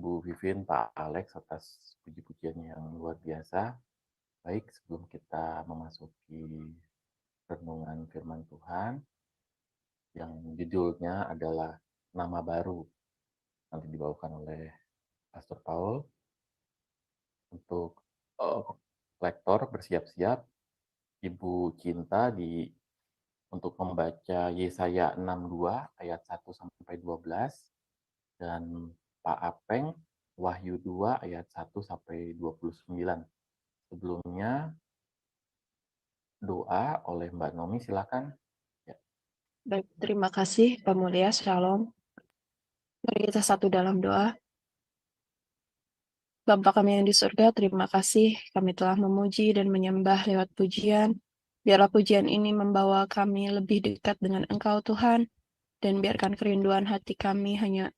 Ibu Vivin, Pak Alex atas puji-pujiannya yang luar biasa. Baik, sebelum kita memasuki renungan firman Tuhan yang judulnya adalah Nama Baru, nanti dibawakan oleh Pastor Paul. Untuk lektor bersiap-siap, Ibu Cinta untuk membaca Yesaya 62 ayat 1 sampai 12 dan Pak Apeng Wahyu 2 ayat 1 sampai 29. Sebelumnya doa oleh Mbak Nomi, silakan. Ya. Baik, terima kasih Pak Mulia, Shalom. Mari kita satu dalam doa. Bapa kami yang di surga, terima kasih kami telah memuji dan menyembah lewat pujian. Biarlah pujian ini membawa kami lebih dekat dengan Engkau Tuhan, dan biarkan kerinduan hati kami hanya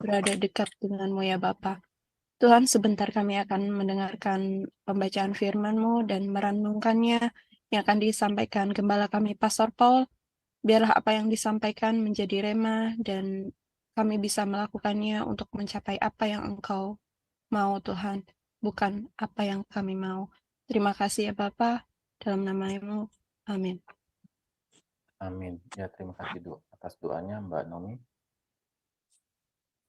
berada dekat dengan-Mu ya Bapa. Tuhan, sebentar kami akan mendengarkan pembacaan firman-Mu dan merenungkannya yang akan disampaikan Gembala kami Pastor Paul. Biarlah apa yang disampaikan menjadi rema dan kami bisa melakukannya untuk mencapai apa yang Engkau mau Tuhan, bukan apa yang kami mau. Terima kasih ya Bapa, dalam nama-Mu. Amin. Amin. Ya, terima kasih atas doanya Mbak Nomi.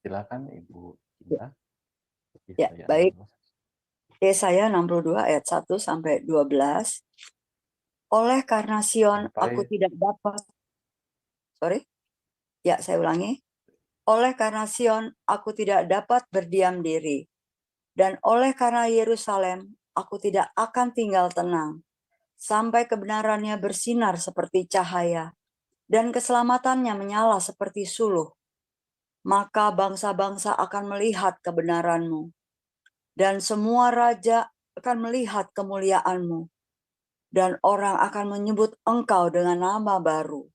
Silakan Ibu Cinta. Ya, baik. Yesaya 62 ayat 1 sampai 12. Oleh karena Sion aku tidak dapat. Ya, saya ulangi. Oleh karena Sion aku tidak dapat berdiam diri. Dan oleh karena Yerusalem aku tidak akan tinggal tenang. Sampai kebenarannya bersinar seperti cahaya. Dan keselamatannya menyala seperti suluh. Maka bangsa-bangsa akan melihat kebenaran-Mu. Dan semua raja akan melihat kemuliaan-Mu. Dan orang akan menyebut Engkau dengan nama baru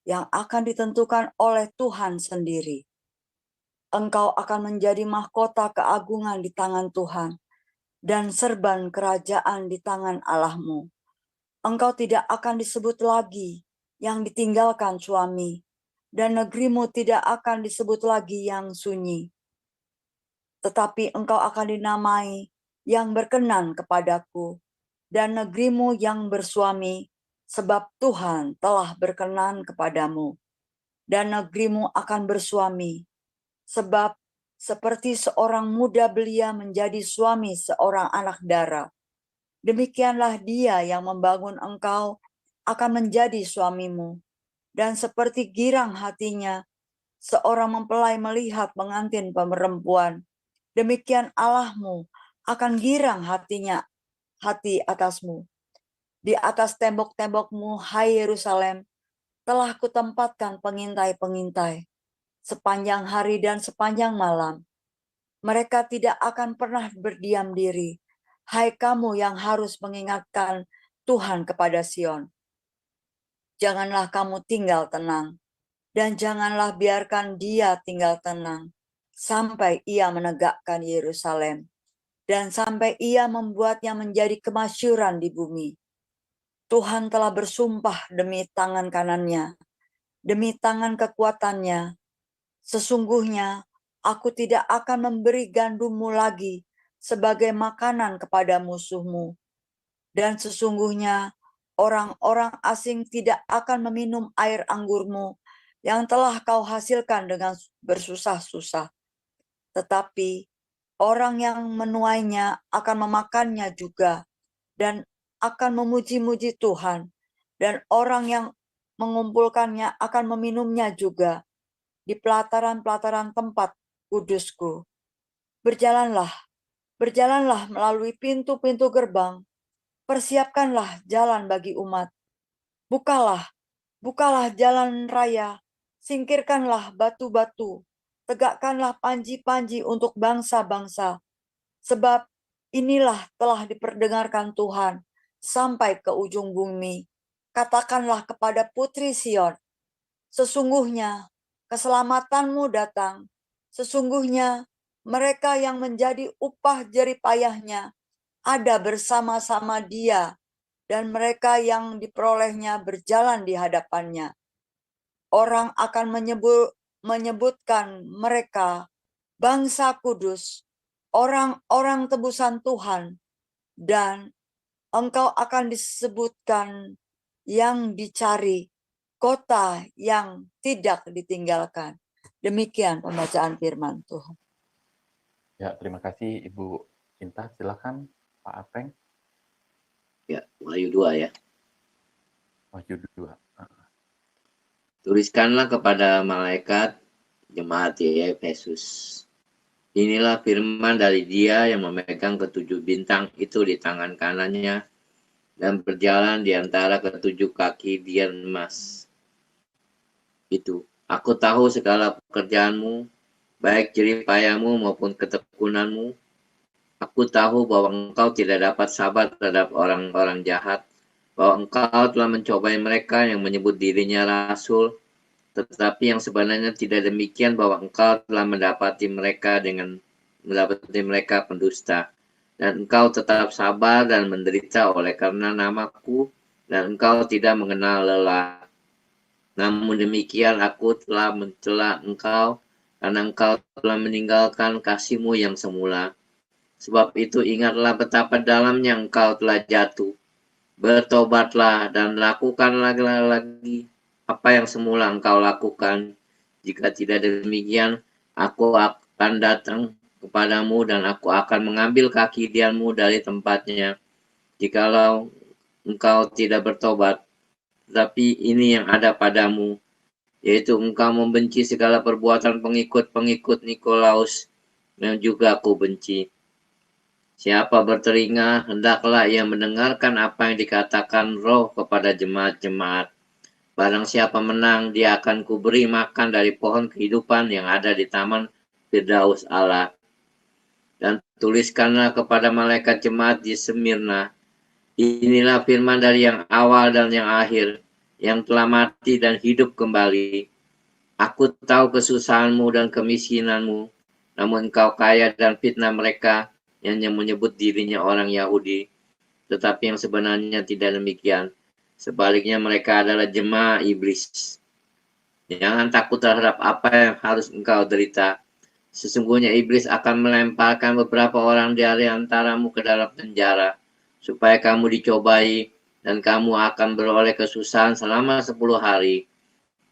yang akan ditentukan oleh Tuhan sendiri. Engkau akan menjadi mahkota keagungan di tangan Tuhan dan serban kerajaan di tangan Allah-Mu. Engkau tidak akan disebut lagi yang ditinggalkan suami, dan negerimu tidak akan disebut lagi yang sunyi. Tetapi engkau akan dinamai yang berkenan kepadaku, dan negerimu yang bersuami, sebab Tuhan telah berkenan kepadamu. Dan negerimu akan bersuami, sebab seperti seorang muda belia menjadi suami seorang anak dara, demikianlah dia yang membangun engkau akan menjadi suamimu. Dan seperti girang hatinya seorang mempelai melihat pengantin perempuan, demikian Allahmu akan girang hati atasmu. Di atas tembok-tembokmu, hai Yerusalem, telah kutempatkan pengintai-pengintai sepanjang hari dan sepanjang malam. Mereka tidak akan pernah berdiam diri. Hai kamu yang harus mengingatkan Tuhan kepada Sion. Janganlah kamu tinggal tenang, dan janganlah biarkan dia tinggal tenang, sampai ia menegakkan Yerusalem, dan sampai ia membuatnya menjadi kemasyhuran di bumi. Tuhan telah bersumpah demi tangan kanannya, demi tangan kekuatannya. Sesungguhnya aku tidak akan memberi gandummu lagi sebagai makanan kepada musuhmu. Dan sesungguhnya orang-orang asing tidak akan meminum air anggurmu yang telah kau hasilkan dengan bersusah-susah. Tetapi orang yang menuainya akan memakannya juga dan akan memuji-muji Tuhan. Dan orang yang mengumpulkannya akan meminumnya juga di pelataran-pelataran tempat kudusku. Berjalanlah melalui pintu-pintu gerbang. Persiapkanlah jalan bagi umat. Bukalah jalan raya. Singkirkanlah batu-batu. Tegakkanlah panji-panji untuk bangsa-bangsa. Sebab inilah telah diperdengarkan Tuhan sampai ke ujung bumi. Katakanlah kepada putri Sion, sesungguhnya keselamatanmu datang. Sesungguhnya mereka yang menjadi upah jerih payahnya ada bersama-sama dia, dan mereka yang diperolehnya berjalan di hadapannya. Orang akan menyebutkan mereka bangsa kudus, orang-orang tebusan Tuhan, dan engkau akan disebutkan yang dicari, kota yang tidak ditinggalkan. Demikian pembacaan firman Tuhan. Ya, terima kasih Ibu Cinta. Silakan Pak Apeng. Ya, Wahyu 2 ya. Wahyu 2. Tuliskanlah kepada malaikat jemaat di Efesus. Inilah firman dari Dia yang memegang ketujuh bintang itu di tangan kanannya dan berjalan di antara ketujuh kaki dian emas. Itu, aku tahu segala pekerjaanmu, baik jerih payahmu maupun ketekunanmu. Aku tahu bahwa engkau tidak dapat sabar terhadap orang-orang jahat, bahwa engkau telah mencobai mereka yang menyebut dirinya rasul, tetapi yang sebenarnya tidak demikian, bahwa engkau telah mendapati mereka pendusta. Dan engkau tetap sabar dan menderita oleh karena namaku, dan engkau tidak mengenal lelah. Namun demikian aku telah mencela engkau, karena engkau telah meninggalkan kasihmu yang semula. Sebab itu ingatlah betapa dalamnya engkau telah jatuh. Bertobatlah dan lakukanlah lagi apa yang semula engkau lakukan. Jika tidak demikian, aku akan datang kepadamu dan aku akan mengambil kaki dianmu dari tempatnya. Jikalau engkau tidak bertobat, tetapi ini yang ada padamu, yaitu engkau membenci segala perbuatan pengikut-pengikut Nikolaus, yang juga aku benci. Siapa bertelinga, hendaklah ia mendengarkan apa yang dikatakan Roh kepada jemaat-jemaat. Barang siapa menang, dia akan kuberi makan dari pohon kehidupan yang ada di taman Firdaus Allah. Dan tuliskanlah kepada malaikat jemaat di Semirna, inilah firman dari yang awal dan yang akhir, yang telah mati dan hidup kembali. Aku tahu kesusahanmu dan kemiskinanmu, namun engkau kaya dan fitnah mereka yang menyebut dirinya orang Yahudi, tetapi yang sebenarnya tidak demikian. Sebaliknya mereka adalah jemaah iblis. Jangan takut terhadap apa yang harus engkau derita. Sesungguhnya iblis akan melemparkan beberapa orang dari antaramu ke dalam penjara, supaya kamu dicobai, dan kamu akan beroleh kesusahan selama 10 hari.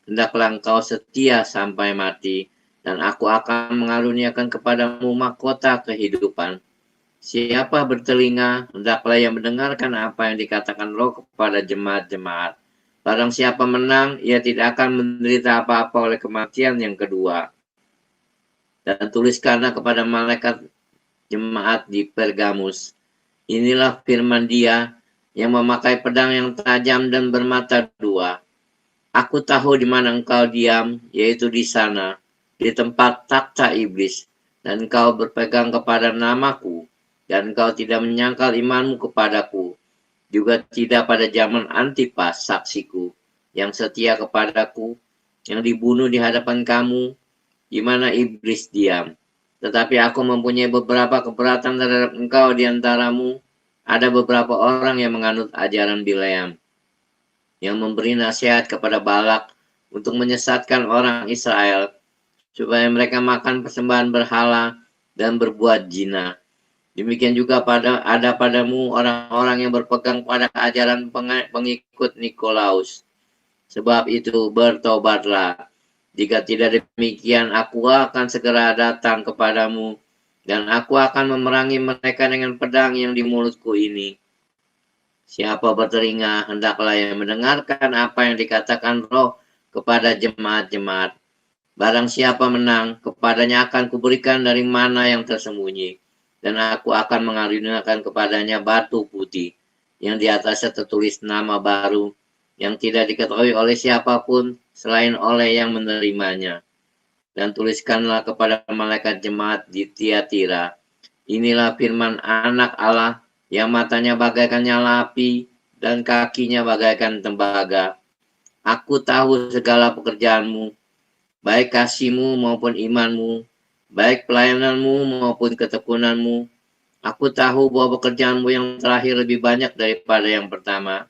Hendaklah engkau setia sampai mati, dan aku akan mengaruniakan kepadamu mahkota kehidupan. Siapa bertelinga, hendaklah ia mendengarkan apa yang dikatakan Roh kepada jemaat-jemaat. Barang siapa menang, ia tidak akan menderita apa-apa oleh kematian yang kedua. Dan tuliskanlah kepada malaikat jemaat di Pergamus, inilah firman Dia yang memakai pedang yang tajam dan bermata dua. Aku tahu di mana engkau diam, yaitu di sana, di tempat takhta iblis, dan engkau berpegang kepada namaku, dan engkau tidak menyangkal imanmu kepadaku, juga tidak pada zaman Antipas saksiku, yang setia kepadaku, yang dibunuh di hadapan kamu, di mana iblis diam. Tetapi aku mempunyai beberapa keberatan terhadap engkau di antaramu. Ada beberapa orang yang menganut ajaran Bileam, yang memberi nasihat kepada Balak untuk menyesatkan orang Israel, supaya mereka makan persembahan berhala dan berbuat zina. Demikian juga ada padamu orang-orang yang berpegang pada ajaran pengikut Nikolaus. Sebab itu bertobatlah. Jika tidak demikian, aku akan segera datang kepadamu, dan aku akan memerangi mereka dengan pedang yang di mulutku ini. Siapa bertelinga, hendaklah yang mendengarkan apa yang dikatakan Roh kepada jemaat-jemaat. Barang siapa menang, kepadanya akan kuberikan dari mana yang tersembunyi, dan aku akan mengaruniakan kepadanya batu putih, yang di atasnya tertulis nama baru, yang tidak diketahui oleh siapapun selain oleh yang menerimanya. Dan tuliskanlah kepada malaikat jemaat di Tiatira, inilah firman Anak Allah, yang matanya bagaikan nyala api dan kakinya bagaikan tembaga. Aku tahu segala pekerjaanmu, baik kasihmu maupun imanmu, baik pelayananmu maupun ketekunanmu. Aku tahu bahwa pekerjaanmu yang terakhir lebih banyak daripada yang pertama.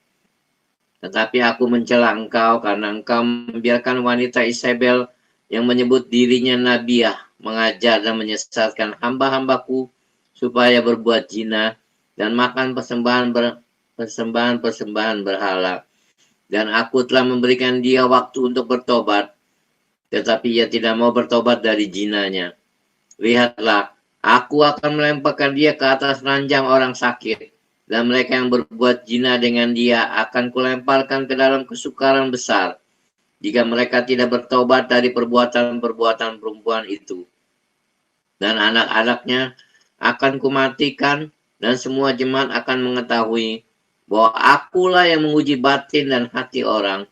Tetapi aku mencela engkau karena engkau membiarkan wanita Isabel yang menyebut dirinya Nabiah mengajar dan menyesatkan hamba-hambaku supaya berbuat zina dan makan persembahan berhala. Dan aku telah memberikan dia waktu untuk bertobat, tetapi ia tidak mau bertobat dari zinanya. Lihatlah, aku akan melemparkan dia ke atas ranjang orang sakit, dan mereka yang berbuat zina dengan dia akan kulemparkan ke dalam kesukaran besar, jika mereka tidak bertobat dari perbuatan-perbuatan perempuan itu. Dan anak-anaknya akan kumatikan, dan semua jemaat akan mengetahui bahwa akulah yang menguji batin dan hati orang,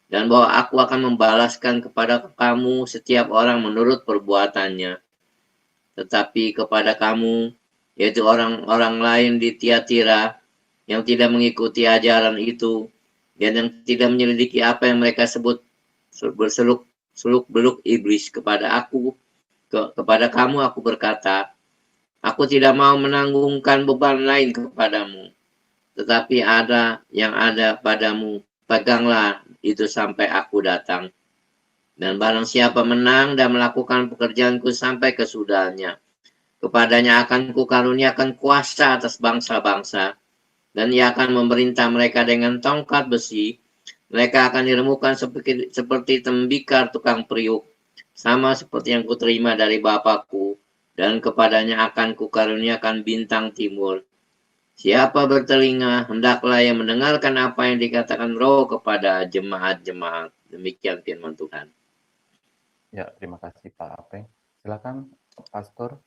dan bahwa aku akan membalaskan kepada kamu setiap orang menurut perbuatannya. Tetapi kepada kamu, yaitu orang-orang lain di Tiatira, yang tidak mengikuti ajaran itu, dan yang tidak menyelidiki apa yang mereka sebut berseluk-beluk iblis kepada kamu aku berkata, aku tidak mau menanggungkan beban lain kepadamu, tetapi ada yang ada padamu, peganglah itu sampai aku datang. Dan barang siapa menang dan melakukan pekerjaanku sampai kesudahannya, kepadanya akan kukaruniakan kuasa atas bangsa-bangsa, dan ia akan memerintah mereka dengan tongkat besi. Mereka akan diremukkan seperti tembikar tukang periuk, sama seperti yang kuterima dari Bapakku, dan kepadanya akan kukaruniakan bintang timur. Siapa bertelinga, hendaklah yang mendengarkan apa yang dikatakan Roh kepada jemaat-jemaat. Demikian firman Tuhan. Ya, terima kasih Pak Apeng. Silakan Pastor.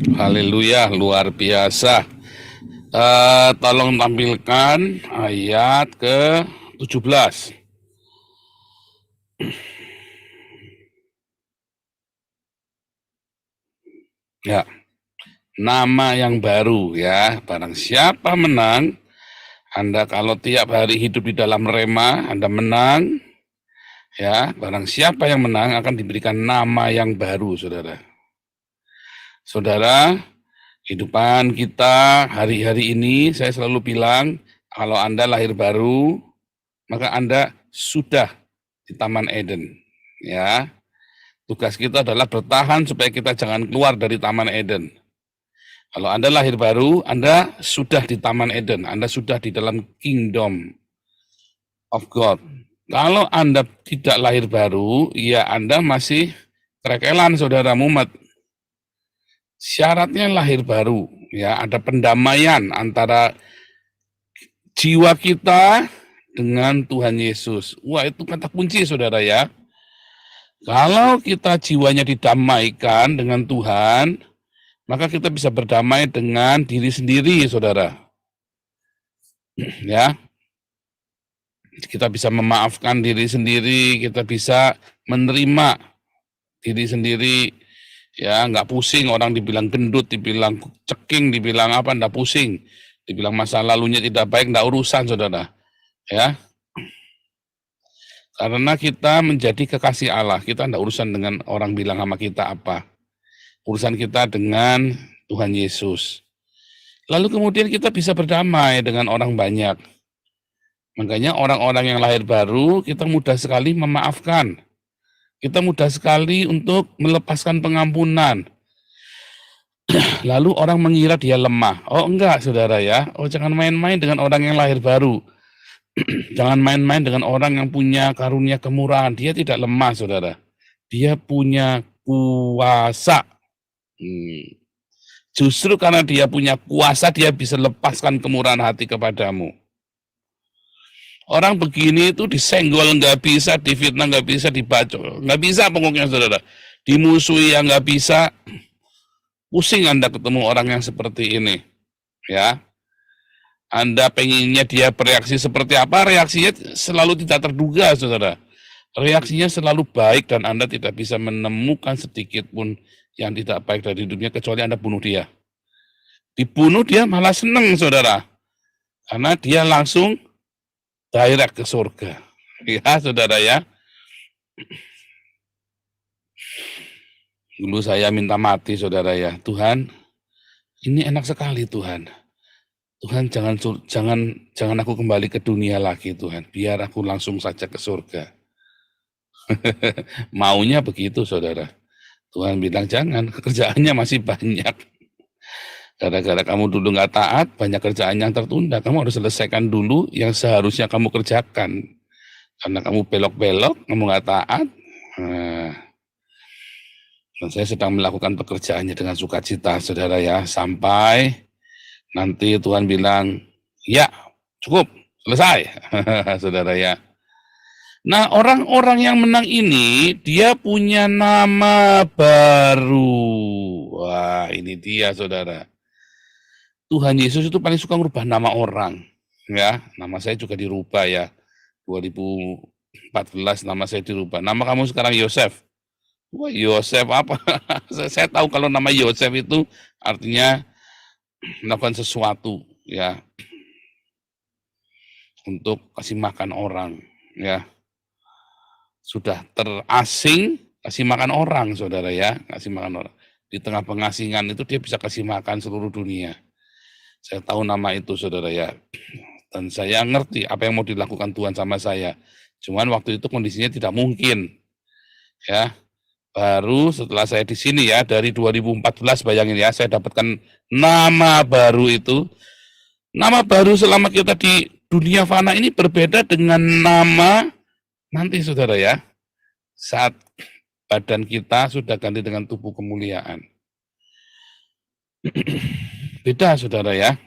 Haleluya, luar biasa. Tolong tampilkan ayat ke-17. Ya, nama yang baru ya. Barang siapa menang, Anda kalau tiap hari hidup di dalam rema, Anda menang. Ya, barang siapa yang menang akan diberikan nama yang baru, saudara. Saudara, kehidupan kita hari-hari ini, saya selalu bilang, kalau Anda lahir baru, maka Anda sudah di Taman Eden. Ya, tugas kita adalah bertahan supaya kita jangan keluar dari Taman Eden. Kalau Anda lahir baru, Anda sudah di Taman Eden, Anda sudah di dalam kingdom of God. Kalau Anda tidak lahir baru, ya Anda masih kerekelan, saudara mumet. Syaratnya lahir baru, ya ada pendamaian antara jiwa kita dengan Tuhan Yesus. Wah, itu kata kunci, saudara ya. Kalau kita jiwanya didamaikan dengan Tuhan, maka kita bisa berdamai dengan diri sendiri, saudara. Ya, kita bisa memaafkan diri sendiri, kita bisa menerima diri sendiri. Ya, nggak pusing orang dibilang gendut, dibilang ceking, dibilang apa, nggak pusing. Dibilang masa lalunya tidak baik, nggak urusan, saudara. Ya, karena kita menjadi kekasih Allah, kita nggak urusan dengan orang bilang sama kita apa. Urusan kita dengan Tuhan Yesus. Lalu kemudian kita bisa berdamai dengan orang banyak. Makanya orang-orang yang lahir baru, kita mudah sekali memaafkan. Kita mudah sekali untuk melepaskan pengampunan. Lalu orang mengira dia lemah. Oh enggak, saudara ya. Oh jangan main-main dengan orang yang lahir baru. Jangan main-main dengan orang yang punya karunia kemurahan. Dia tidak lemah, saudara. Dia punya kuasa. Justru karena dia punya kuasa, dia bisa lepaskan kemurahan hati kepadamu. Orang begini itu disenggol nggak bisa, difitnah nggak bisa, dibacok. Nggak bisa pokoknya, saudara. Dimusuhi yang nggak bisa. Pusing Anda ketemu orang yang seperti ini. Ya. Anda pengennya dia bereaksi seperti apa, reaksinya selalu tidak terduga, saudara. Reaksinya selalu baik dan Anda tidak bisa menemukan sedikit pun yang tidak baik dari dunia kecuali Anda bunuh dia. Dibunuh dia malah senang, saudara. Karena dia langsung direct ke surga. Ya, saudara ya. Dulu saya minta mati, saudara ya. Tuhan, ini enak sekali Tuhan. Tuhan jangan aku kembali ke dunia lagi Tuhan, biar aku langsung saja ke surga. Maunya begitu saudara. Tuhan bilang jangan, kerjaannya masih banyak. Gara-gara kamu dulu nggak taat, banyak kerjaan yang tertunda. Kamu harus selesaikan dulu yang seharusnya kamu kerjakan. Karena kamu belok-belok, kamu nggak taat. Nah, dan saya sedang melakukan pekerjaannya dengan sukacita, saudara ya. Sampai nanti Tuhan bilang, ya cukup, selesai, saudara ya. Nah, orang-orang yang menang ini, dia punya nama baru. Wah, ini dia, saudara. Tuhan Yesus itu paling suka merubah nama orang. Ya, nama saya juga dirubah ya. 2014 nama saya dirubah. Nama kamu sekarang Yosef. Wah, Yosef apa? Saya tahu kalau nama Yosef itu artinya melakukan sesuatu ya untuk kasih makan orang ya. Sudah terasing kasih makan orang saudara ya, kasih makan orang. Di tengah pengasingan itu dia bisa kasih makan seluruh dunia. Saya tahu nama itu saudara ya. Dan saya ngerti apa yang mau dilakukan Tuhan sama saya. Cuman waktu itu kondisinya tidak mungkin. Ya. Baru setelah saya di sini ya, dari 2014 bayangin ya, saya dapatkan nama baru itu. Nama baru selama kita di dunia fana ini berbeda dengan nama nanti saudara ya. Saat badan kita sudah ganti dengan tubuh kemuliaan. Beda saudara ya.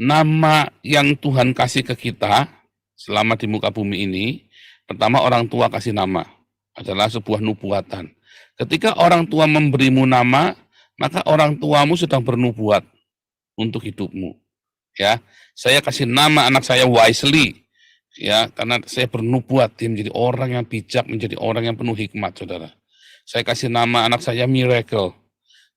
Nama yang Tuhan kasih ke kita selama di muka bumi ini, pertama orang tua kasih nama, adalah sebuah nubuatan. Ketika orang tua memberimu nama, maka orang tuamu sedang bernubuat untuk hidupmu. Ya, saya kasih nama anak saya Wisely, ya, karena saya bernubuat dia menjadi orang yang bijak, menjadi orang yang penuh hikmat, saudara. Saya kasih nama anak saya Miracle.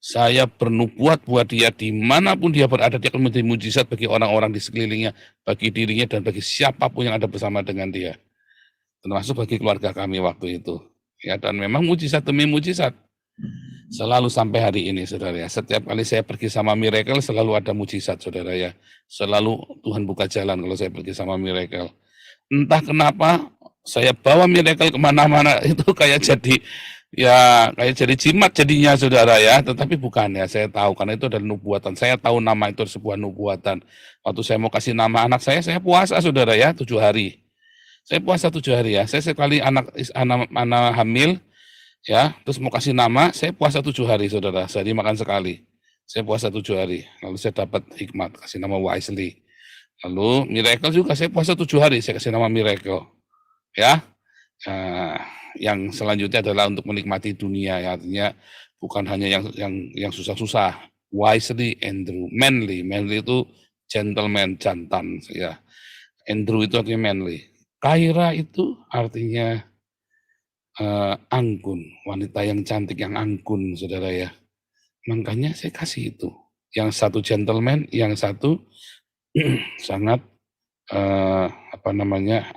Saya bernubuat buat dia dimanapun dia berada, dia akan menjadi mujizat bagi orang-orang di sekelilingnya, bagi dirinya dan bagi siapapun yang ada bersama dengan dia. Termasuk bagi keluarga kami waktu itu. Ya, dan memang mujizat demi mujizat. Selalu sampai hari ini, saudara ya. Setiap kali saya pergi sama Miracle, selalu ada mujizat, saudara ya. Selalu Tuhan buka jalan kalau saya pergi sama Miracle. Entah kenapa, saya bawa Miracle kemana-mana, itu kayak jadi jimat jadinya saudara ya, tetapi bukan ya, saya tahu karena itu adalah nubuatan. Saya tahu nama itu sebuah nubuatan. Waktu saya mau kasih nama anak saya puasa saudara ya, 7 hari. Saya puasa 7 hari ya. Saya sekali anak hamil ya, terus mau kasih nama, saya puasa 7 hari saudara. Sehari makan sekali. Saya puasa 7 hari. Lalu saya dapat hikmat, kasih nama Wisely. Lalu Miracle juga saya puasa 7 hari, saya kasih nama Miracle. Ya. Yang selanjutnya adalah untuk menikmati dunia ya, artinya bukan hanya yang susah-susah. Wisely, Andrew, manly itu gentleman, jantan ya. Andrew itu artinya manly. Kaira itu artinya anggun, wanita yang cantik, yang anggun saudara ya. Makanya saya kasih itu. Yang satu gentleman, yang satu sangat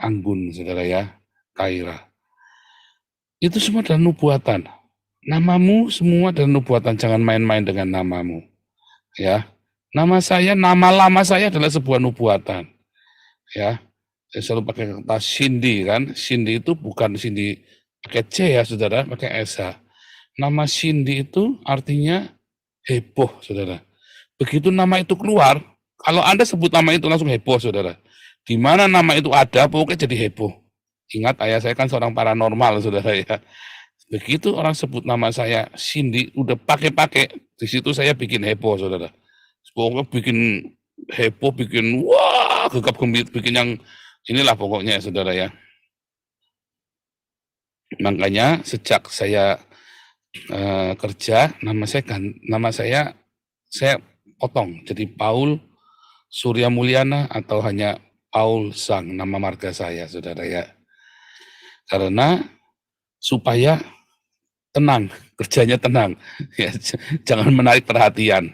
anggun saudara ya, Kaira. Itu semua adalah nubuatan. Namamu semua adalah nubuatan. Jangan main-main dengan namamu. Ya, nama lama saya adalah sebuah nubuatan. Ya, saya selalu pakai kata Cindy kan. Cindy itu bukan Cindy pakai C ya saudara, pakai S. Nama Cindy itu artinya heboh saudara. Begitu nama itu keluar, kalau Anda sebut nama itu langsung heboh saudara. Di mana nama itu ada, pokoknya jadi heboh. Ingat ayah saya kan seorang paranormal saudara ya. Begitu orang sebut nama saya Cindy, udah pakai di situ saya bikin heboh saudara. Pokoknya bikin heboh, bikin wah gegap gembit, bikin yang inilah pokoknya saudara ya. Makanya sejak saya kerja nama saya potong jadi Paul Surya Mulyana atau hanya Paul Sang, nama marga saya saudara ya. Karena supaya tenang, kerjanya tenang, ya, jangan menarik perhatian.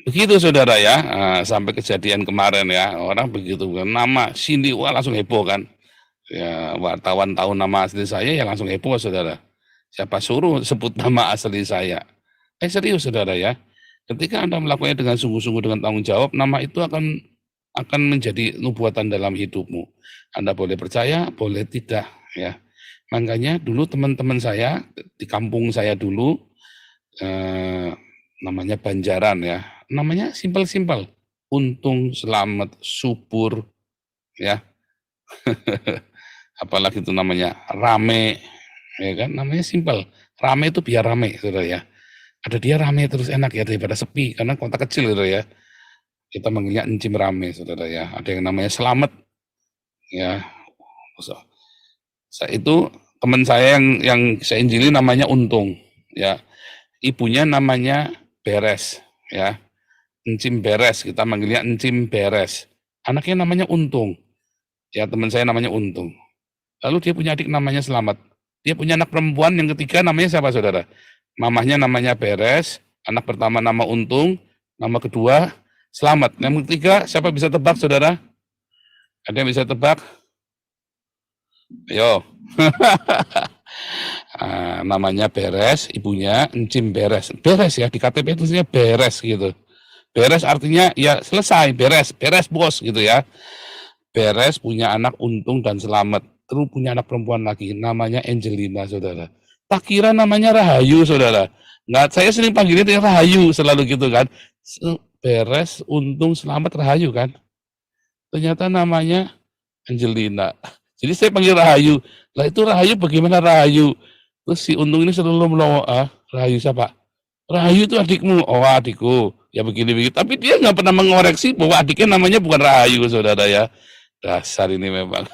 Begitu saudara ya, sampai kejadian kemarin ya, orang begitu nama Cindy, wah langsung heboh kan. Ya, wartawan tahu nama asli saya ya langsung heboh saudara. Siapa suruh sebut nama asli saya? Serius saudara ya. Ketika Anda melakukannya dengan sungguh-sungguh dengan tanggung jawab, nama itu akan menjadi nubuatan dalam hidupmu. Anda boleh percaya, boleh tidak ya. Makanya dulu teman-teman saya di kampung saya dulu namanya Banjaran ya. Namanya simpel-simpel. Untung, selamat, subur ya. Apalagi itu namanya rame ya kan, namanya simpel. Rame itu biar rame saudara ya. Ada dia rame terus enak ya daripada sepi, karena kota kecil gitu ya. Kita manggilnya encim rame saudara ya. Ada yang namanya selamat ya. Itu teman saya yang saya injili namanya Untung ya. Ibunya namanya Beres ya. Encim Beres, kita manggilnya Encim Beres. Anaknya namanya Untung. Ya, teman saya namanya Untung. Lalu dia punya adik namanya Selamat. Dia punya anak perempuan yang ketiga namanya siapa saudara? Mamahnya namanya Beres, anak pertama nama Untung, nama kedua Selamat. Yang ketiga siapa bisa tebak saudara? Ada yang bisa tebak? Ayo. Namanya Beres, ibunya Encim Beres. Beres ya, di KTP tulisnya Beres gitu. Beres artinya ya selesai, beres bos gitu ya. Beres punya anak Untung dan Selamat. Terus punya anak perempuan lagi, namanya Angelina saudara. Tak kira namanya Rahayu saudara. Nggak, saya sering panggilnya dia Rahayu selalu gitu kan. Beres, Untung, Selamat, Rahayu kan. Ternyata namanya Angelina. Jadi saya panggil Rahayu. Lah itu Rahayu bagaimana Rahayu? Terus si Untung ini selalu melongo, Rahayu siapa? Rahayu itu adikmu. Oh adikku. Ya begini-begini. Tapi dia nggak pernah mengoreksi bahwa adiknya namanya bukan Rahayu saudara ya. Dasar ini memang.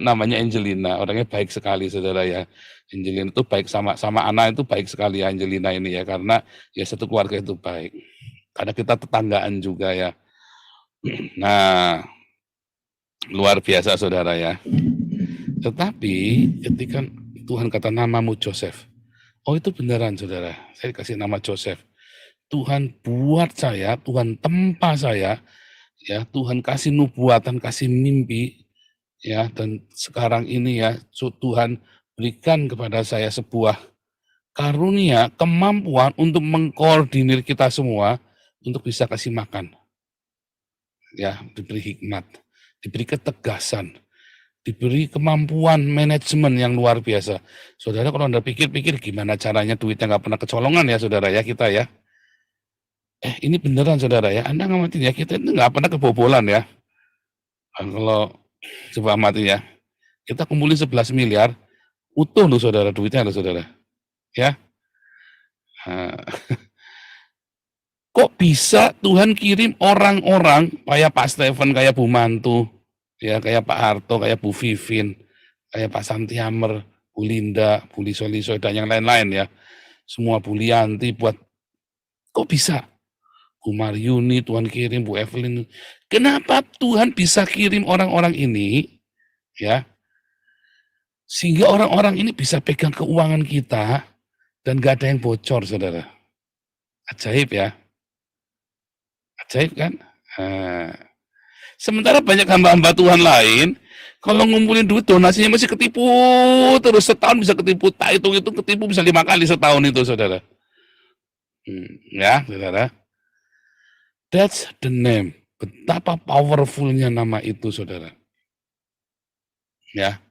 Namanya Angelina. Orangnya baik sekali saudara ya. Angelina itu baik sama anak itu baik sekali Angelina ini ya. Karena ya satu keluarga itu baik. Karena kita tetanggaan juga ya. Nah, luar biasa saudara ya. Tetapi ketika Tuhan kata namamu Joseph. Oh itu beneran saudara. Saya kasih nama Joseph. Tuhan buat saya, Tuhan tempa saya. Ya, Tuhan kasih nubuatan, kasih mimpi, ya, dan sekarang ini ya, Tuhan berikan kepada saya sebuah karunia, kemampuan untuk mengkoordinir kita semua untuk bisa kasih makan, ya, diberi hikmat, diberi ketegasan, diberi kemampuan manajemen yang luar biasa. Saudara, kalau Anda pikir-pikir gimana caranya duitnya nggak pernah kecolongan ya, saudara ya, kita ya. Ini beneran saudara ya, Anda ngamatin ya, kita itu nggak pernah kebobolan ya. Kalau coba amatin ya, kita kumpulin 11 miliar, utuh loh saudara, duitnya loh saudara. Ya. Kok bisa Tuhan kirim orang-orang kayak Pak Stephen, kayak Bu Mantu, ya kayak Pak Harto, kayak Bu Vivin, kayak Pak Santiamer, Bu Linda, Bu Liso dan yang lain-lain ya. Semua Bu Lianti buat, kok bisa? Bu Maryuni, Tuhan kirim, Bu Evelyn. Kenapa Tuhan bisa kirim orang-orang ini, ya, sehingga orang-orang ini bisa pegang keuangan kita dan gak ada yang bocor, saudara. Ajaib ya, ajaib kan? Sementara banyak hamba-hamba Tuhan lain, kalau ngumpulin duit donasinya masih ketipu terus, setahun bisa ketipu, tak hitung-hitung ketipu bisa 5 kali setahun itu, saudara. Ya, saudara. That's the name. Betapa powerfulnya nama itu, saudara. Ya,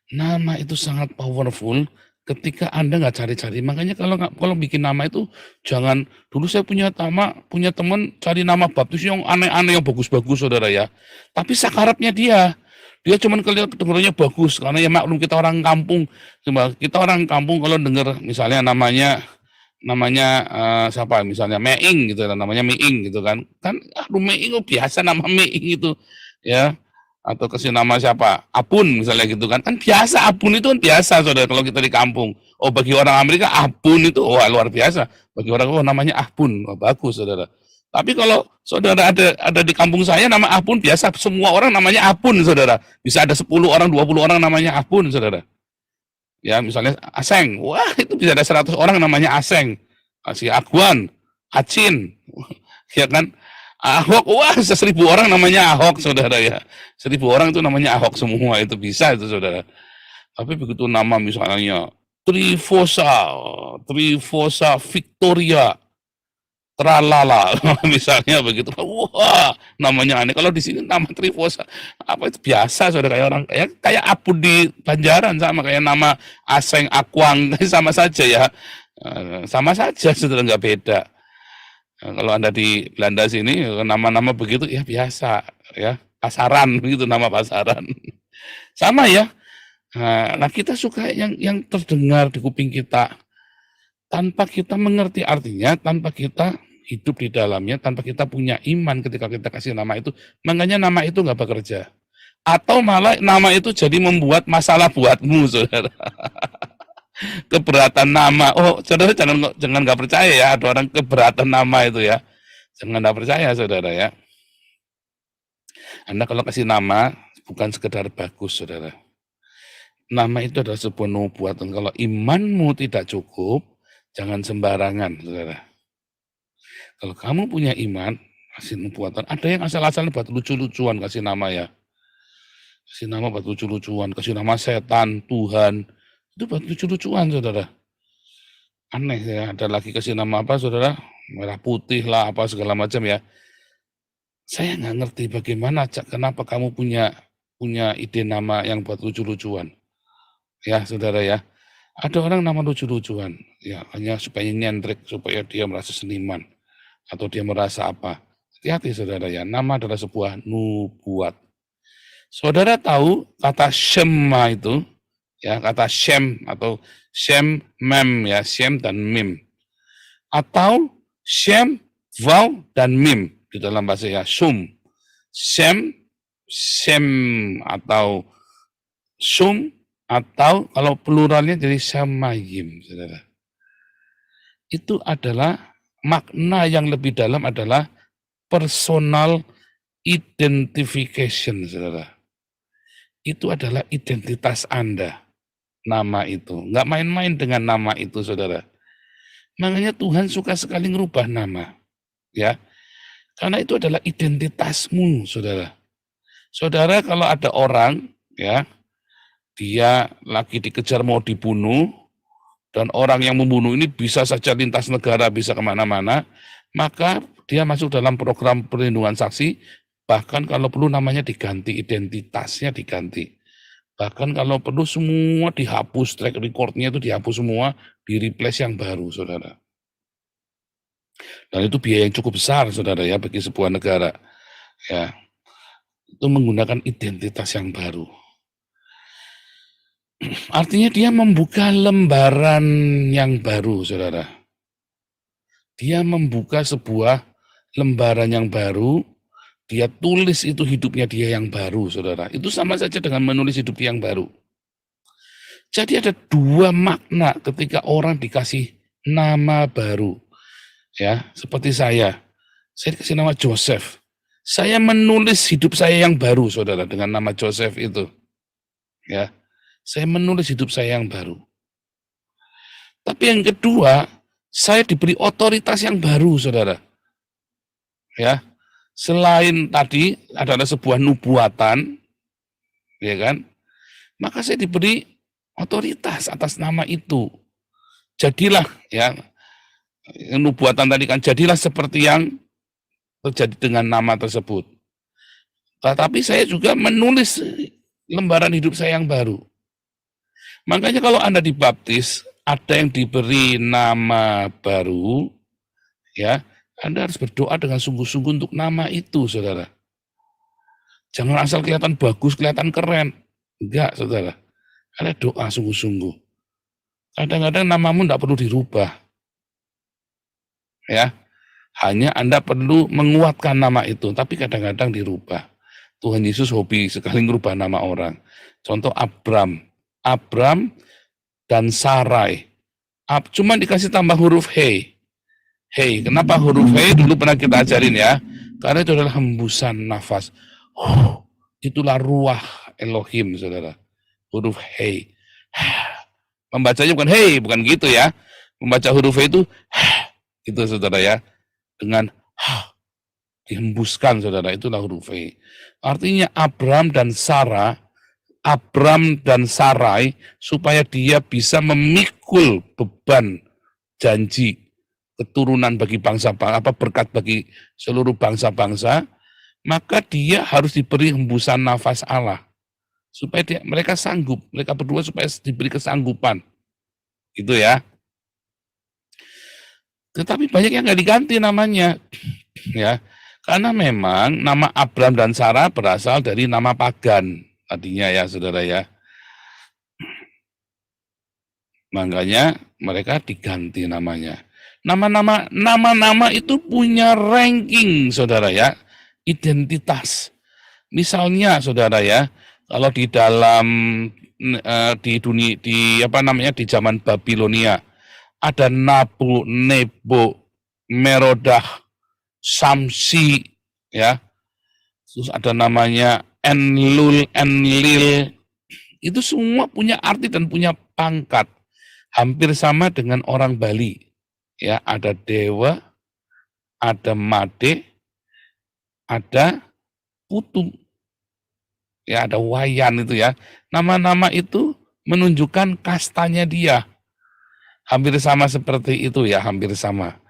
nama itu sangat powerful ketika Anda nggak cari-cari. Makanya kalau bikin nama itu jangan. Dulu saya punya teman cari nama baptis yang aneh-aneh, yang bagus-bagus, saudara ya. Tapi sakarapnya dia cuman kedengarannya bagus karena ya maklum kita orang kampung. Kita orang kampung kalau dengar misalnya namanya siapa misalnya Meing gitu, namanya Meing gitu kan Meing biasa nama Meing itu ya, atau kasih nama siapa Apun misalnya gitu kan biasa. Apun itu kan biasa saudara kalau kita di kampung. Oh bagi orang Amerika Apun itu luar biasa, bagi orang namanya Apun bagus saudara. Tapi kalau saudara ada di kampung saya nama Apun biasa, semua orang namanya Apun saudara, bisa ada 10 orang 20 orang namanya Apun saudara. Ya misalnya Aseng, wah itu bisa ada 100 orang namanya Aseng. Si Agwan, Acin, ya kan. Ahok, wah 1000 orang namanya Ahok saudara ya. 1000 orang itu namanya Ahok semua, itu bisa itu saudara. Tapi begitu nama misalnya Trifosa Victoria, tralala, misalnya begitu. Wah, namanya aneh. Kalau di sini nama Trifosa, apa itu biasa, saudara, kayak orang kayak Apu di Banjaran, sama kayak nama Aseng, Akwang, sama saja ya, sama saja, saudara, nggak beda. Kalau Anda di Belanda sini, nama-nama begitu ya biasa, ya pasaran, begitu nama pasaran, sama ya. Nah, kita suka yang terdengar di kuping kita, tanpa kita mengerti artinya, tanpa kita hidup di dalamnya, tanpa kita punya iman ketika kita kasih nama itu, makanya nama itu nggak bekerja. Atau malah nama itu jadi membuat masalah buatmu, saudara. Keberatan nama. Oh, saudara jangan nggak percaya ya, ada orang keberatan nama itu ya. Jangan nggak percaya, saudara ya. Anda kalau kasih nama bukan sekedar bagus, saudara. Nama itu adalah sebuah nubuatan. Kalau imanmu tidak cukup, jangan sembarangan, saudara. Kalau kamu punya iman, kasih nubuatan. Ada yang asal-asalan buat lucu-lucuan kasih nama ya. Kasih nama buat lucu-lucuan, kasih nama setan, Tuhan. Itu buat lucu-lucuan, saudara. Aneh ya, ada lagi kasih nama apa, saudara? Merah putih lah, apa segala macam ya. Saya nggak ngerti bagaimana, kenapa kamu punya ide nama yang buat lucu-lucuan. Ya, saudara ya. Ada orang nama lucu-lucuan, ya hanya supaya nyentrik, supaya dia merasa seniman, atau dia merasa apa. Hati-hati, saudara ya, nama adalah sebuah nubuat. Saudara tahu kata Shema itu, ya kata Shem atau Shem, Mem ya, Shem dan Mim. Atau Shem, Vav dan Mim di dalam bahasa ya, Sum. Shem atau Sum, atau kalau pluralnya jadi Shamayim, saudara. Itu adalah makna yang lebih dalam, adalah personal identification, saudara. Itu adalah identitas Anda, nama itu. Nggak main-main dengan nama itu, saudara. Makanya Tuhan suka sekali ngerubah nama, ya. Karena itu adalah identitasmu, saudara. Saudara, kalau ada orang, ya, dia lagi dikejar mau dibunuh, dan orang yang membunuh ini bisa saja lintas negara, bisa kemana-mana, maka dia masuk dalam program perlindungan saksi, bahkan kalau perlu namanya diganti, identitasnya diganti. Bahkan kalau perlu semua dihapus, track recordnya itu dihapus semua, di-replace yang baru, saudara. Dan itu biaya yang cukup besar, saudara ya, bagi sebuah negara. Ya, itu menggunakan identitas yang baru. Artinya dia membuka lembaran yang baru, saudara. Dia membuka sebuah lembaran yang baru, dia tulis itu hidupnya dia yang baru, saudara. Itu sama saja dengan menulis hidup dia yang baru. Jadi ada dua makna ketika orang dikasih nama baru. Ya, seperti saya dikasih nama Joseph. Saya menulis hidup saya yang baru, saudara, dengan nama Joseph itu. Ya. Saya menulis hidup saya yang baru. Tapi yang kedua, saya diberi otoritas yang baru, saudara. Ya, selain tadi adalah sebuah nubuatan, ya kan? Maka saya diberi otoritas atas nama itu. Jadilah, ya, nubuatan tadi kan, jadilah seperti yang terjadi dengan nama tersebut. Tetapi saya juga menulis lembaran hidup saya yang baru. Makanya kalau Anda dibaptis, ada yang diberi nama baru, ya, Anda harus berdoa dengan sungguh-sungguh untuk nama itu, saudara. Jangan asal kelihatan bagus, kelihatan keren. Enggak, saudara. Ada doa sungguh-sungguh. Kadang-kadang namamu tidak perlu dirubah. Ya, hanya Anda perlu menguatkan nama itu, tapi kadang-kadang dirubah. Tuhan Yesus hobi sekali merubah nama orang. Contoh Abram dan Sarai. Cuma dikasih tambah huruf He. He, kenapa huruf He? Dulu pernah kita ajarin ya. Karena itu adalah hembusan nafas. Itulah ruah Elohim, saudara. Huruf He. Membacanya bukan He, bukan gitu ya. Membaca huruf He itu itu, saudara ya. Dengan dihembuskan, saudara. Itulah huruf He. Artinya Abram dan Sarah Abram dan Sarai supaya dia bisa memikul beban janji keturunan bagi berkat bagi seluruh bangsa-bangsa, maka dia harus diberi hembusan nafas Allah supaya mereka sanggup, mereka berdua supaya diberi kesanggupan, gitu ya. Tetapi banyak yang nggak diganti namanya, ya, karena memang nama Abram dan Sarah berasal dari nama pagan tadinya ya, saudara ya. Makanya mereka diganti namanya. Nama-nama itu punya ranking, saudara ya, identitas. Misalnya, saudara ya, kalau di dalam di zaman Babilonia ada Nabu, Nebo, Merodah, Samsi, ya. Terus ada namanya Enlul, Enlil. Itu semua punya arti dan punya pangkat. Hampir sama dengan orang Bali. Ya, ada dewa, ada made, ada putu. Ya, ada wayan itu ya. Nama-nama itu menunjukkan kastanya dia. Hampir sama seperti itu ya, hampir sama.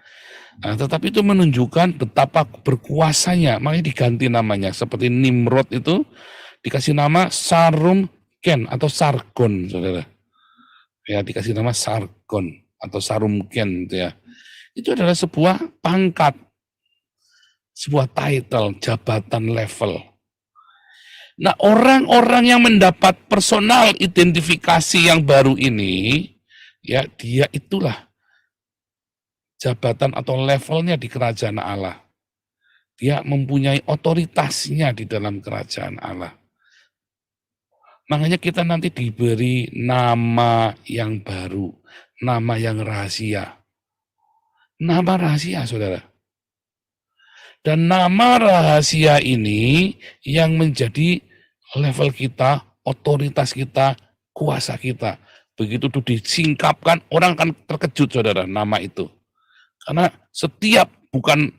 Nah, tetapi itu menunjukkan betapa berkuasanya, makanya diganti namanya. Seperti Nimrod itu dikasih nama Sarumken atau Sargon, saudara. Ya, dikasih nama Sargon atau Sarumken itu ya. Itu adalah sebuah pangkat, sebuah title, jabatan level. Nah, orang-orang yang mendapat personal identifikasi yang baru ini, ya, dia itulah jabatan atau levelnya di kerajaan Allah. Dia mempunyai otoritasnya di dalam kerajaan Allah. Makanya kita nanti diberi nama yang baru, nama yang rahasia. Nama rahasia, saudara. Dan nama rahasia ini yang menjadi level kita, otoritas kita, kuasa kita. Begitu itu disingkapkan, orang akan terkejut, saudara, nama itu. Karena setiap bukan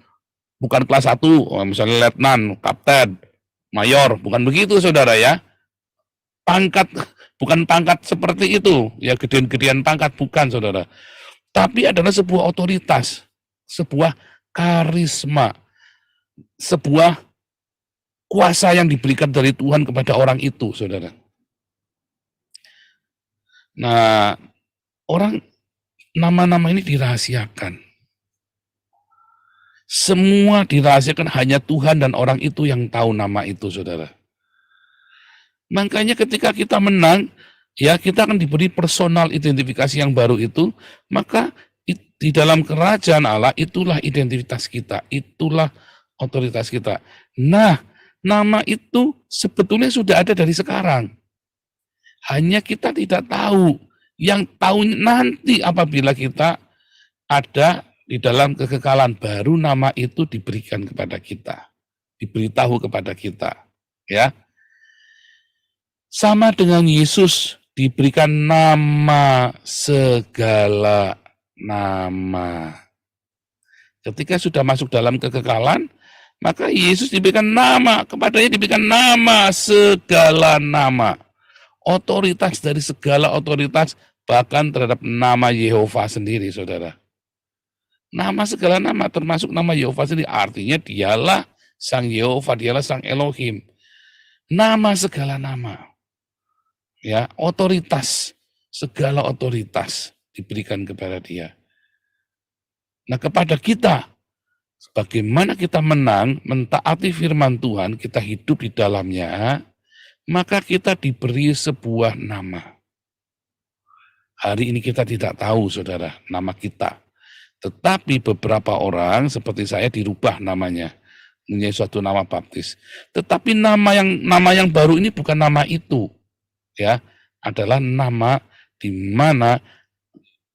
kelas 1, misalnya letnan, kapten, mayor, bukan begitu, saudara ya. Pangkat, bukan pangkat seperti itu, ya gedean-gedean pangkat, bukan, saudara. Tapi adalah sebuah otoritas, sebuah karisma, sebuah kuasa yang diberikan dari Tuhan kepada orang itu, saudara. Nah, nama-nama ini dirahasiakan. Semua dirahasiakan, hanya Tuhan dan orang itu yang tahu nama itu, saudara. Makanya ketika kita menang, ya kita akan diberi personal identifikasi yang baru itu, maka di dalam kerajaan Allah itulah identitas kita, itulah otoritas kita. Nah, nama itu sebetulnya sudah ada dari sekarang. Hanya kita tidak tahu. Yang tahu nanti apabila kita ada di dalam kekekalan, baru nama itu diberikan kepada kita, diberitahu kepada kita, ya. Sama dengan Yesus diberikan nama segala nama. Ketika sudah masuk dalam kekekalan, maka Yesus diberikan nama, kepadanya diberikan nama segala nama. Otoritas dari segala otoritas, bahkan terhadap nama Yehova sendiri, saudara. Nama segala nama, termasuk nama Yehova sendiri, artinya dialah Sang Yehova, dialah Sang Elohim. Nama segala nama. Ya, otoritas, segala otoritas diberikan kepada dia. Nah, kepada kita, bagaimana kita menang, mentaati firman Tuhan, kita hidup di dalamnya, maka kita diberi sebuah nama. Hari ini kita tidak tahu, saudara, nama kita. Tetapi beberapa orang, seperti saya, dirubah namanya, menjadi suatu nama baptis. Tetapi nama yang baru ini bukan nama itu. Ya, adalah nama di mana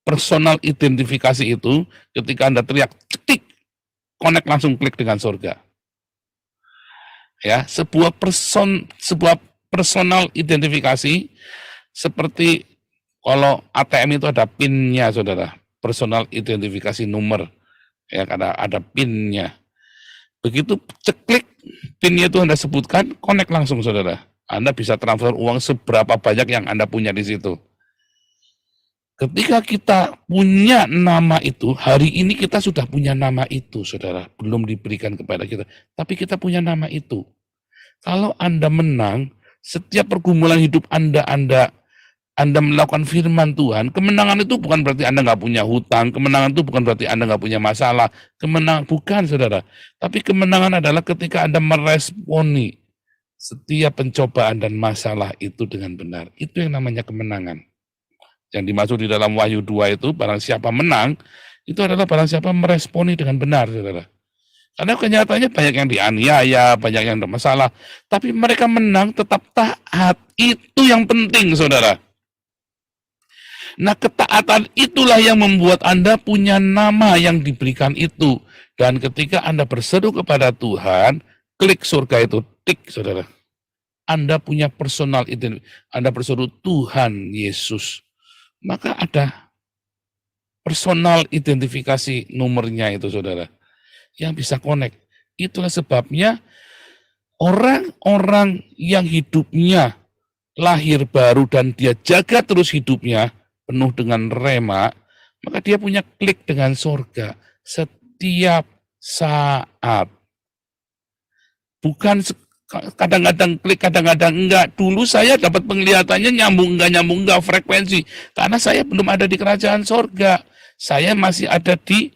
personal identifikasi itu ketika Anda teriak cetik, connect langsung klik dengan surga. Ya, sebuah personal identifikasi seperti kalau ATM itu ada PIN-nya, saudara, personal identifikasi nomor, ya, ada PIN-nya. Begitu ceklik PIN-nya itu Anda sebutkan, connect langsung, saudara. Anda bisa transfer uang seberapa banyak yang Anda punya di situ. Ketika kita punya nama itu, hari ini kita sudah punya nama itu, saudara. Belum diberikan kepada kita, tapi kita punya nama itu. Kalau Anda menang, setiap pergumulan hidup Anda melakukan firman Tuhan, kemenangan itu bukan berarti Anda nggak punya hutang, kemenangan itu bukan berarti Anda nggak punya masalah, kemenangan bukan, saudara. Tapi kemenangan adalah ketika Anda meresponi setiap pencobaan dan masalah itu dengan benar. Itu yang namanya kemenangan. Yang dimaksud di dalam Wahyu 2 itu, barang siapa menang, itu adalah barang siapa meresponi dengan benar, saudara. Karena kenyataannya banyak yang dianiaya, banyak yang ada masalah, tapi mereka menang tetap taat. Itu yang penting, saudara. Nah, ketaatan itulah yang membuat Anda punya nama yang diberikan itu. Dan ketika Anda berseru kepada Tuhan, klik surga itu, tik, saudara. Anda punya personal identity. Anda berseru Tuhan Yesus. Maka ada personal identifikasi nomornya itu, saudara, yang bisa connect. Itulah sebabnya orang-orang yang hidupnya lahir baru dan dia jaga terus hidupnya penuh dengan rema, maka dia punya klik dengan surga setiap saat. Bukan kadang-kadang klik, kadang-kadang enggak. Dulu saya dapat penglihatannya nyambung enggak frekuensi. Karena saya belum ada di kerajaan sorga. Saya masih ada di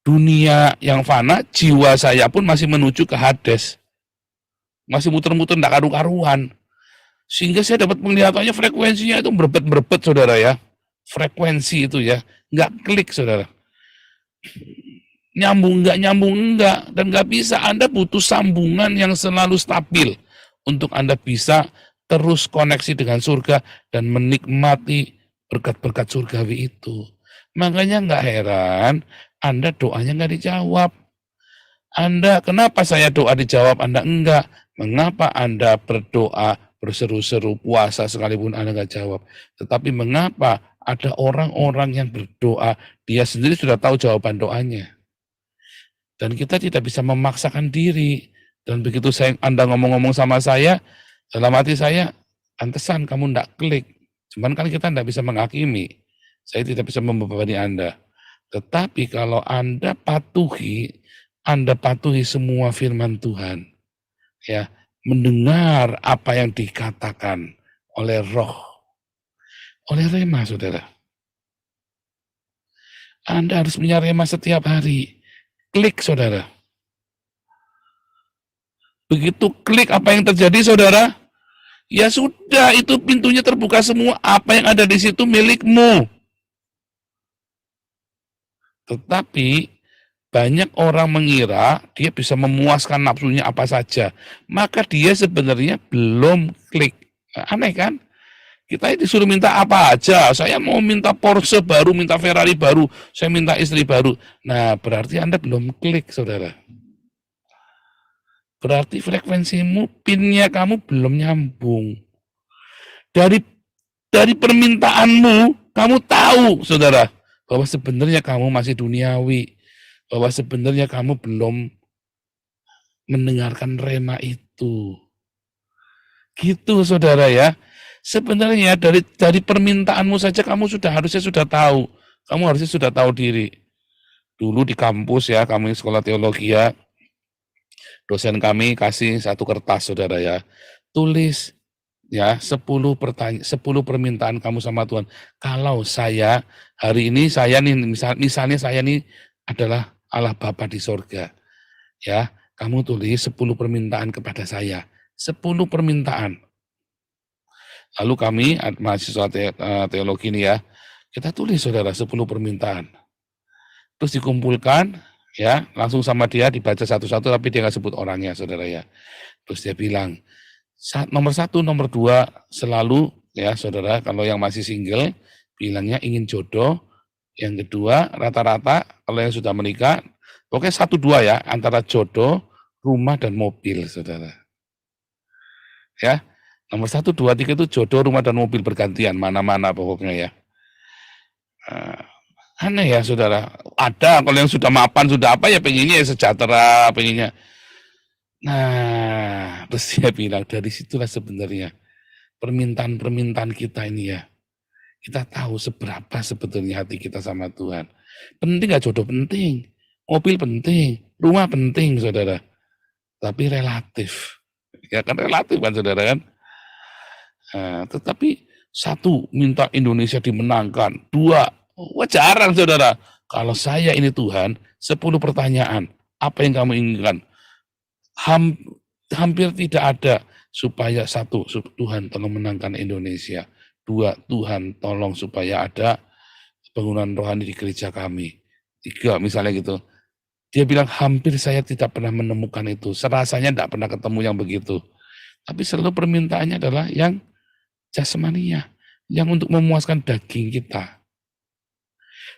dunia yang fana, jiwa saya pun masih menuju ke Hades. Masih muter-muter enggak karu-karuan. Sehingga saya dapat penglihatannya frekuensinya itu berebet-berebet, saudara ya. Frekuensi itu ya, enggak klik, saudara. Nyambung enggak, dan enggak bisa. Anda butuh sambungan yang selalu stabil untuk Anda bisa terus koneksi dengan surga dan menikmati berkat-berkat surgawi itu. Makanya enggak heran Anda doanya enggak dijawab. Anda, kenapa saya doa dijawab, Anda enggak? Mengapa Anda berdoa, berseru-seru, puasa sekalipun Anda enggak jawab? Tetapi mengapa ada orang-orang yang berdoa, dia sendiri sudah tahu jawaban doanya. Dan kita tidak bisa memaksakan diri. Dan begitu Anda ngomong-ngomong sama saya, dalam hati saya, pantesan kamu enggak klik. Cuman kan kita enggak bisa menghakimi. Saya tidak bisa membebani Anda. Tetapi kalau Anda patuhi semua firman Tuhan. Ya, mendengar apa yang dikatakan oleh roh. Oleh rema, saudara. Anda harus punya rema setiap hari. Klik, saudara. Begitu klik, apa yang terjadi, saudara? Ya sudah, itu pintunya terbuka semua. Apa yang ada di situ milikmu. Tetapi banyak orang mengira dia bisa memuaskan nafsunya apa saja. Maka dia sebenarnya belum klik. Aneh kan? Kita disuruh minta apa aja. Saya mau minta Porsche baru, minta Ferrari baru, saya minta istri baru. Nah, berarti Anda belum klik, saudara. Berarti frekuensimu, pinnya kamu belum nyambung. Dari permintaanmu, kamu tahu, saudara, bahwa sebenarnya kamu masih duniawi. Bahwa sebenarnya kamu belum mendengarkan rema itu. Gitu, saudara ya. Sebenarnya dari permintaanmu saja kamu harusnya sudah tahu. Kamu harusnya sudah tahu diri. Dulu di kampus ya, kami sekolah teologi ya, dosen kami kasih satu kertas, saudara ya. Tulis ya 10 permintaan kamu sama Tuhan. Kalau saya hari ini misalnya saya nih adalah Allah Bapa di sorga. Ya, kamu tulis 10 permintaan kepada saya. 10 permintaan. Lalu kami, mahasiswa teologi ini ya, kita tulis, saudara, 10 permintaan. Terus dikumpulkan, ya, langsung sama dia dibaca satu-satu, tapi dia nggak sebut orangnya, saudara ya. Terus dia bilang, nomor 1, nomor 2, selalu, ya, saudara, kalau yang masih single, bilangnya ingin jodoh. Yang kedua, rata-rata, kalau yang sudah menikah, pokoknya 1-2 ya, antara jodoh, rumah, dan mobil, saudara. Ya. Nomor 1, 2, 3 itu jodoh, rumah, dan mobil bergantian, mana-mana pokoknya ya. Aneh ya, saudara. Ada kalau yang sudah mapan, sudah apa ya, pengennya ya sejahtera, pengennya. Nah, terus dia bilang dari situlah sebenarnya permintaan-permintaan kita ini ya. Kita tahu seberapa sebetulnya hati kita sama Tuhan. Penting gak jodoh penting, mobil penting, rumah penting saudara. Tapi relatif. Ya kan relatif kan saudara kan. Nah, tetapi satu, minta Indonesia dimenangkan. Dua, wah jarang saudara. Kalau saya ini Tuhan, 10 pertanyaan. Apa yang kamu inginkan? Hampir tidak ada. Supaya satu, Tuhan tolong menangkan Indonesia. Dua, Tuhan tolong supaya ada bangunan rohani di gereja kami. Tiga, misalnya gitu. Dia bilang hampir saya tidak pernah menemukan itu. Serasanya tidak pernah ketemu yang begitu. Tapi selalu permintaannya adalah yang jasmania, yang untuk memuaskan daging kita.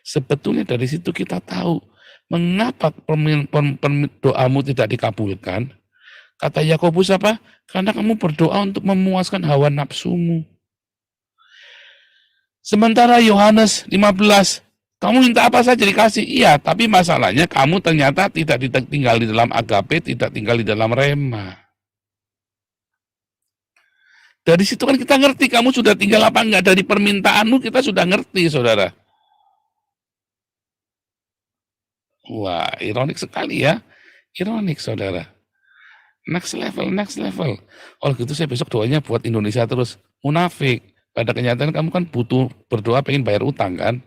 Sebetulnya dari situ kita tahu mengapa doamu tidak dikabulkan. Kata Yakobus apa? Karena kamu berdoa untuk memuaskan hawa nafsumu. Sementara Yohanes 15, kamu minta apa saja dikasih. Iya, tapi masalahnya kamu ternyata tidak tinggal di dalam agape, tidak tinggal di dalam rema. Dari situ kan kita ngerti kamu sudah tinggal apa enggak. Dari permintaanmu kita sudah ngerti, saudara. Wah, ironik sekali ya. Ironik, saudara. Next level, next level. Oh gitu saya besok doanya buat Indonesia terus. Munafik. Pada kenyataan kamu kan butuh berdoa pengen bayar utang kan.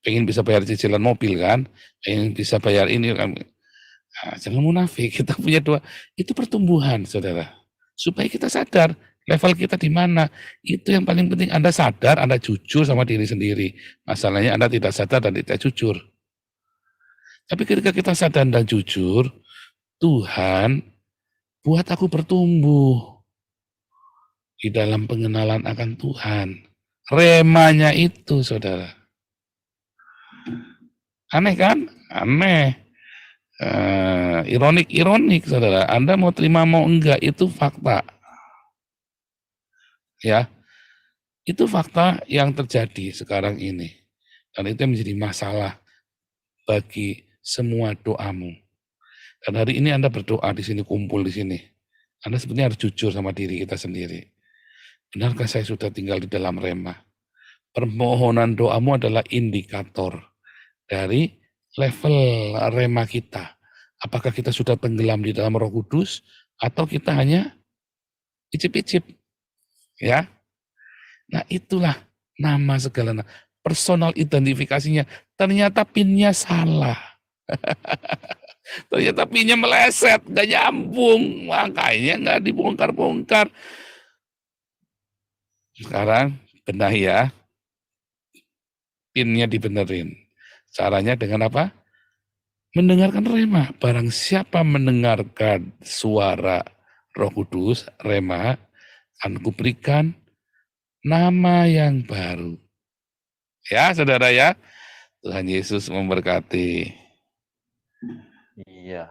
Pengen bisa bayar cicilan mobil kan. Pengen bisa bayar ini kan. Nah, jangan munafik. Kita punya doa. Itu pertumbuhan saudara. Supaya kita sadar level kita di mana. Itu yang paling penting. Anda sadar, Anda jujur sama diri sendiri. Masalahnya Anda tidak sadar dan tidak jujur. Tapi ketika kita sadar dan jujur, Tuhan buat aku bertumbuh di dalam pengenalan akan Tuhan. Remanya itu, saudara. Aneh kan? Aneh. Ironik, saudara. Anda mau terima mau enggak, itu fakta. Ya, itu fakta yang terjadi sekarang ini. Dan itu yang menjadi masalah bagi semua doamu. Dan hari ini Anda berdoa di sini, kumpul di sini. Anda sebenarnya harus jujur sama diri kita sendiri. Benarkah saya sudah tinggal di dalam rema? Permohonan doamu adalah indikator dari level rema kita. Apakah kita sudah tenggelam di dalam Roh Kudus atau kita hanya icip-icip? Ya. Nah, itulah nama segala personal identifikasinya. Ternyata pinnya salah. Ternyata pinnya meleset, gak nyambung, makanya gak dibongkar-bongkar. Sekarang benahi ya, pinnya dibenerin. Caranya dengan apa? Mendengarkan rema. Barang siapa mendengarkan suara Roh Kudus, rema, akan kuberikan nama yang baru. Ya, saudara ya. Tuhan Yesus memberkati. Iya.